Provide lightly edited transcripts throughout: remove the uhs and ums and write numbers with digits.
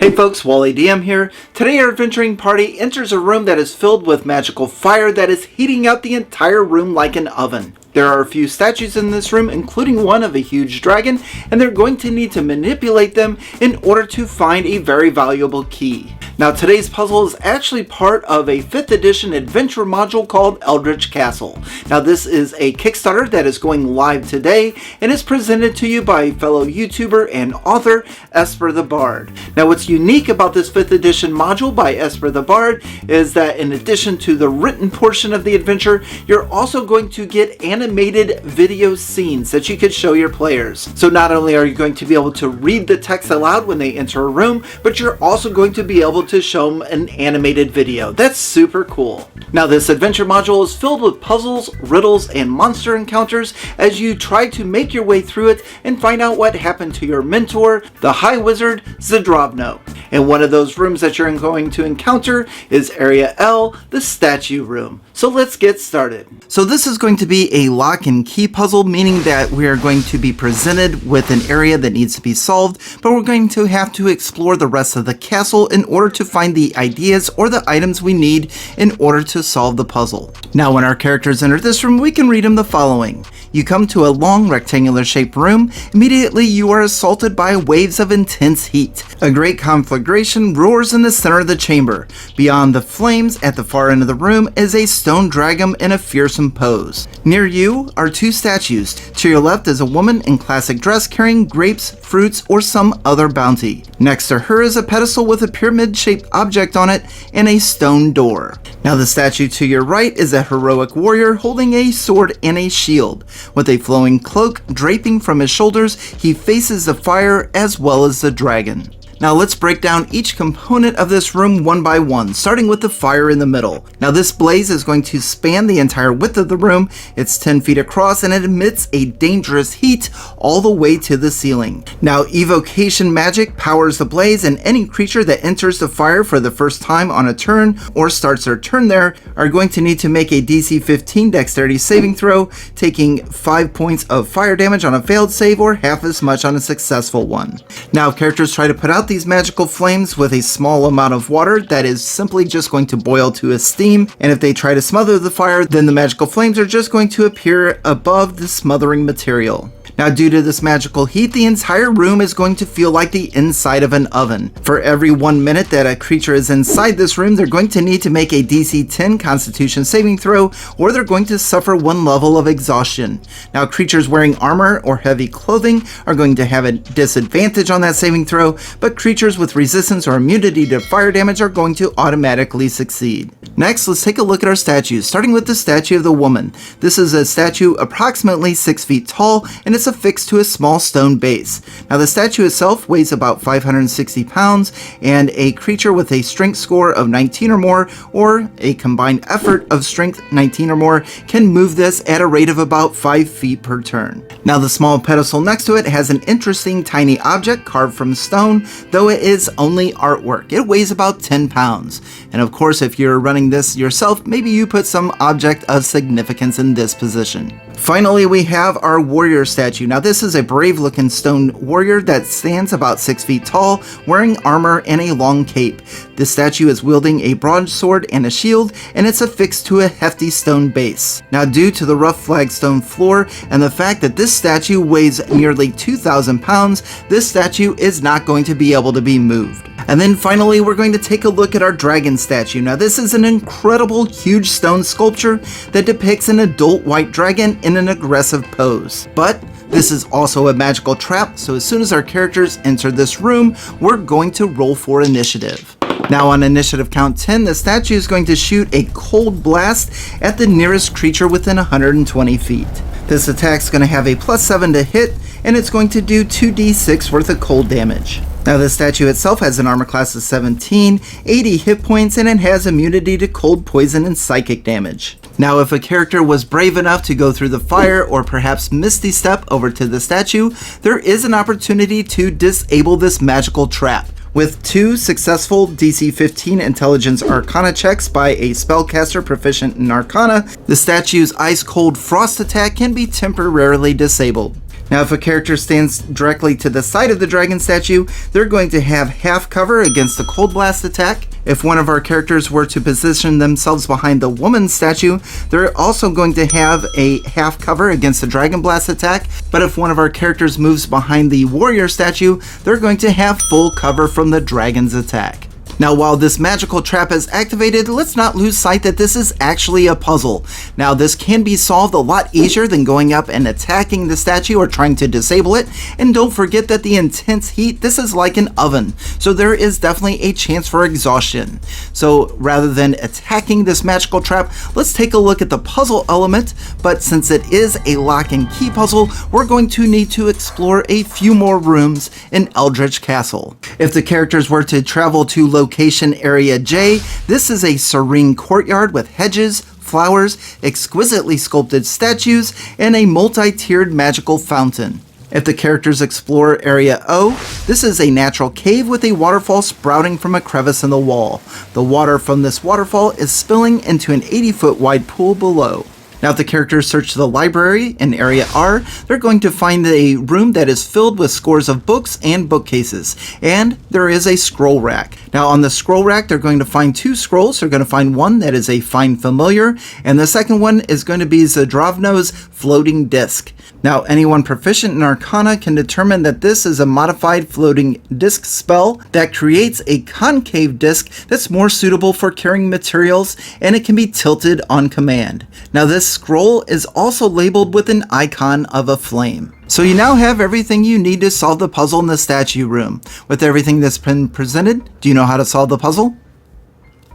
Hey folks, Wally DM here. Today our adventuring party enters a room that is filled with magical fire that is heating up the entire room like an oven. There are a few statues in this room, including one of a huge dragon, and they're going to need to manipulate them in order to find a very valuable key. Now today's puzzle is actually part of a 5th edition adventure module called Eldritch Castle. Now this is a Kickstarter that is going live today and is presented to you by fellow YouTuber and author Esper the Bard. Now what's unique about this 5th edition module by Esper the Bard is that in addition to the written portion of the adventure, you're also going to get animated video scenes that you could show your players. So not only are you going to be able to read the text aloud when they enter a room, but you're also going to be able to show them an animated video. That's super cool. Now this adventure module is filled with puzzles, riddles, and monster encounters as you try to make your way through it and find out what happened to your mentor, the High Wizard Zdravno. And one of those rooms that you're going to encounter is Area L, the statue room. So let's get started. So this is going to be a lock and key puzzle, meaning that we are going to be presented with an area that needs to be solved, but we're going to have to explore the rest of the castle in order to find the ideas or the items we need in order to solve the puzzle. Now when our characters enter this room, we can read them the following. You come to a long rectangular shaped room. Immediately you are assaulted by waves of intense heat. A great conflagration roars in the center of the chamber. Beyond the flames at the far end of the room is a stone dragon in a fearsome pose. Near you are two statues. To your left is a woman in classic dress carrying grapes, fruits, or some other bounty. Next to her is a pedestal with a pyramid-shaped object on it and a stone door. Now the statue to your right is a heroic warrior holding a sword and a shield. With a flowing cloak draping from his shoulders, he faces the fire as well as the dragon. Now let's break down each component of this room one by one, starting with the fire in the middle. Now this blaze is going to span the entire width of the room. It's 10 feet across and it emits a dangerous heat all the way to the ceiling. Now evocation magic powers the blaze, and any creature that enters the fire for the first time on a turn or starts their turn there are going to need to make a DC 15 dexterity saving throw, taking 5 points of fire damage on a failed save or half as much on a successful one. Now if characters try to put out these magical flames with a small amount of water, that is simply just going to boil to a steam, and if they try to smother the fire, then the magical flames are just going to appear above the smothering material. Now due to this magical heat, the entire room is going to feel like the inside of an oven. For every 1 minute that a creature is inside this room, they're going to need to make a DC 10 Constitution saving throw, or they're going to suffer 1 level of exhaustion. Now creatures wearing armor or heavy clothing are going to have a disadvantage on that saving throw, but creatures with resistance or immunity to fire damage are going to automatically succeed. Next, let's take a look at our statues, starting with the statue of the woman. This is a statue approximately 6 feet tall, and it's affixed to a small stone base. Now the statue itself weighs about 560 pounds, and a creature with a strength score of 19 or more, or a combined effort of strength 19 or more, can move this at a rate of about 5 feet per turn. Now the small pedestal next to it has an interesting tiny object carved from stone, though it is only artwork. It weighs about 10 pounds. And of course, if you're running this yourself, maybe you put some object of significance in this position. Finally, we have our warrior statue. Now this is a brave looking stone warrior that stands about 6 feet tall, wearing armor and a long cape. This statue is wielding a broadsword and a shield, and it's affixed to a hefty stone base. Now due to the rough flagstone floor and the fact that this statue weighs nearly 2,000 pounds, this statue is not going to be able to be moved. And then finally, we're going to take a look at our dragon statue. Now this is an incredible huge stone sculpture that depicts an adult white dragon in an aggressive pose. But this is also a magical trap, so as soon as our characters enter this room, we're going to roll for initiative. Now on initiative count 10, the statue is going to shoot a cold blast at the nearest creature within 120 feet. This attack is going to have a +7 to hit, and it's going to do 2d6 worth of cold damage. Now the statue itself has an armor class of 17, 80 hit points, and it has immunity to cold, poison, and psychic damage. Now if a character was brave enough to go through the fire or perhaps misty step over to the statue, there is an opportunity to disable this magical trap. With 2 successful DC 15 Intelligence Arcana checks by a spellcaster proficient in Arcana, the statue's ice-cold frost attack can be temporarily disabled. Now, if a character stands directly to the side of the dragon statue, they're going to have half cover against the cold blast attack. If one of our characters were to position themselves behind the woman statue, they're also going to have a half cover against the dragon blast attack. But if one of our characters moves behind the warrior statue, they're going to have full cover from the dragon's attack. Now, while this magical trap is activated, let's not lose sight that this is actually a puzzle. Now, this can be solved a lot easier than going up and attacking the statue or trying to disable it. And don't forget that the intense heat, this is like an oven. So there is definitely a chance for exhaustion. So rather than attacking this magical trap, let's take a look at the puzzle element. But since it is a lock and key puzzle, we're going to need to explore a few more rooms in Eldritch Castle. If the characters were to travel to location area J, this is a serene courtyard with hedges, flowers, exquisitely sculpted statues, and a multi-tiered magical fountain. If the characters explore area O, this is a natural cave with a waterfall sprouting from a crevice in the wall. The water from this waterfall is spilling into an 80-foot wide pool below. Now, if the characters search the library in area R, they're going to find a room that is filled with scores of books and bookcases, and there is a scroll rack. Now, on the scroll rack, they're going to find two scrolls. They're going to find one that is a Find Familiar, and the second one is going to be Zadrovno's Floating Disc. Now, anyone proficient in Arcana can determine that this is a modified floating disc spell that creates a concave disc that's more suitable for carrying materials, and it can be tilted on command. Now, this scroll is also labeled with an icon of a flame. So you now have everything you need to solve the puzzle in the statue room. With everything that's been presented, do you know how to solve the puzzle?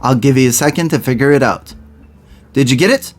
I'll give you a second to figure it out. Did you get it?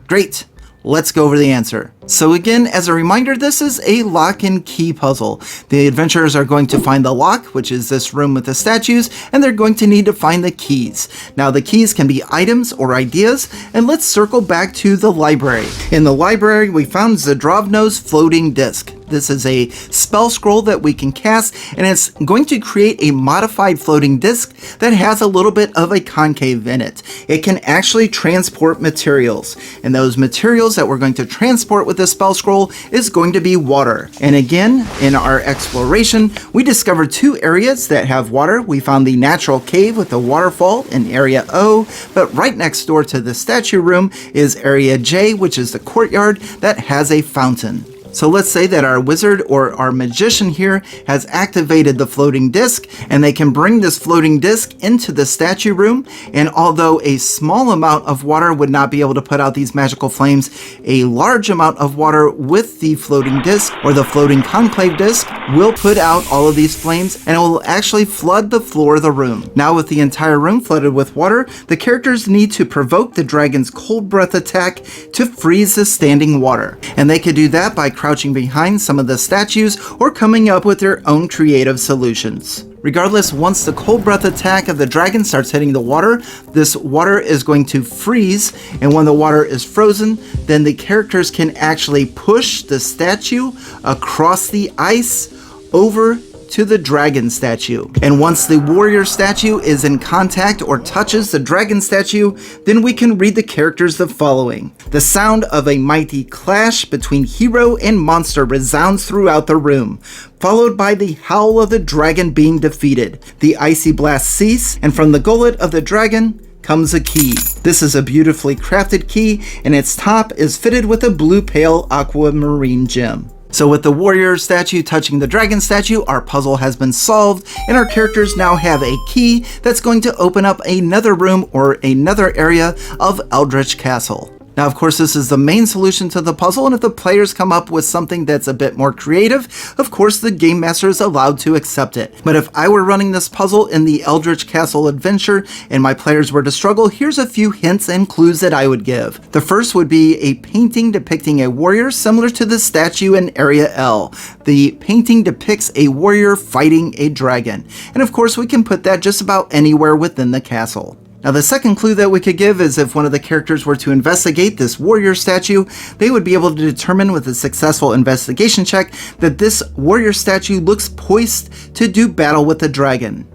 Great! Let's go over the answer. So again, as a reminder, this is a lock and key puzzle. The adventurers are going to find the lock, which is this room with the statues, and they're going to need to find the keys. Now, the keys can be items or ideas, and let's circle back to the library. In the library, we found Zadrovno's Floating Disc. This is a spell scroll that we can cast, and it's going to create a modified floating disc that has a little bit of a concave in it. It can actually transport materials, and those materials that we're going to transport with this spell scroll is going to be water. And again, in our exploration, we discovered two areas that have water. We found the natural cave with the waterfall in area O, but right next door to the statue room is area J, which is the courtyard that has a fountain. So let's say that our wizard or our magician here has activated the floating disc, and they can bring this floating disc into the statue room. And although a small amount of water would not be able to put out these magical flames, a large amount of water with the floating disc or the floating conclave disc will put out all of these flames, and it will actually flood the floor of the room. Now, with the entire room flooded with water, the characters need to provoke the dragon's cold breath attack to freeze the standing water. And they could do that by crouching behind some of the statues or coming up with their own creative solutions. Regardless, once the cold breath attack of the dragon starts hitting the water, this water is going to freeze, and when the water is frozen, then the characters can actually push the statue across the ice over to the dragon statue. And once the warrior statue is in contact or touches the dragon statue, then we can read the characters the following. The sound of a mighty clash between hero and monster resounds throughout the room, followed by the howl of the dragon being defeated. The icy blasts cease, and from the gullet of the dragon comes a key. This is a beautifully crafted key, and its top is fitted with a blue pale aquamarine gem. So with the warrior statue touching the dragon statue, our puzzle has been solved, and our characters now have a key that's going to open up another room or another area of Eldritch Castle. Now, of course, this is the main solution to the puzzle, and if the players come up with something that's a bit more creative, of course, the game master is allowed to accept it. But if I were running this puzzle in the Eldritch Castle adventure and my players were to struggle, here's a few hints and clues that I would give. The first would be a painting depicting a warrior similar to the statue in Area L. The painting depicts a warrior fighting a dragon. And of course, we can put that just about anywhere within the castle. Now, the second clue that we could give is if one of the characters were to investigate this warrior statue, they would be able to determine with a successful investigation check that this warrior statue looks poised to do battle with the dragon.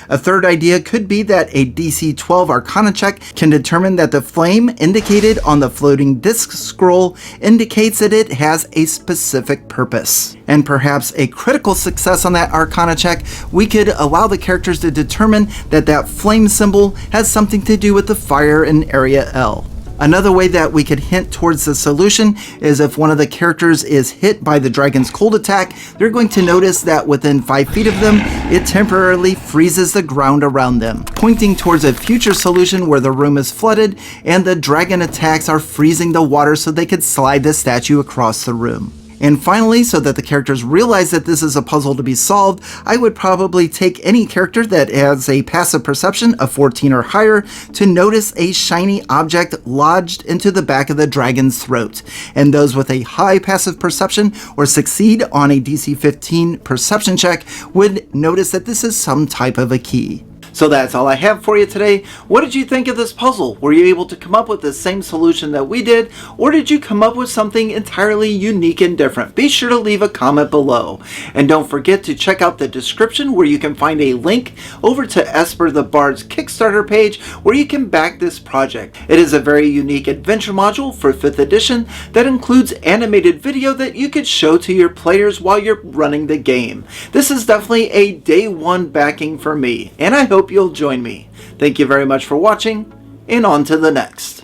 A third idea could be that a DC 12 Arcana check can determine that the flame indicated on the floating disc scroll indicates that it has a specific purpose. And perhaps a critical success on that Arcana check, we could allow the characters to determine that that flame symbol has something to do with the fire in Area L. Another way that we could hint towards the solution is if one of the characters is hit by the dragon's cold attack, they're going to notice that within 5 feet of them, it temporarily freezes the ground around them, pointing towards a future solution where the room is flooded and the dragon attacks are freezing the water so they could slide the statue across the room. And finally, so that the characters realize that this is a puzzle to be solved, I would probably take any character that has a passive perception of 14 or higher to notice a shiny object lodged into the back of the dragon's throat. And those with a high passive perception or succeed on a DC 15 perception check would notice that this is some type of a key. So that's all I have for you today. What did you think of this puzzle? Were you able to come up with the same solution that we did, or did you come up with something entirely unique and different? Be sure to leave a comment below. And don't forget to check out the description where you can find a link over to Esper the Bard's Kickstarter page where you can back this project. It is a very unique adventure module for 5th edition that includes animated video that you could show to your players while you're running the game. This is definitely a day one backing for me, and I hope you'll join me. Thank you very much for watching, and on to the next.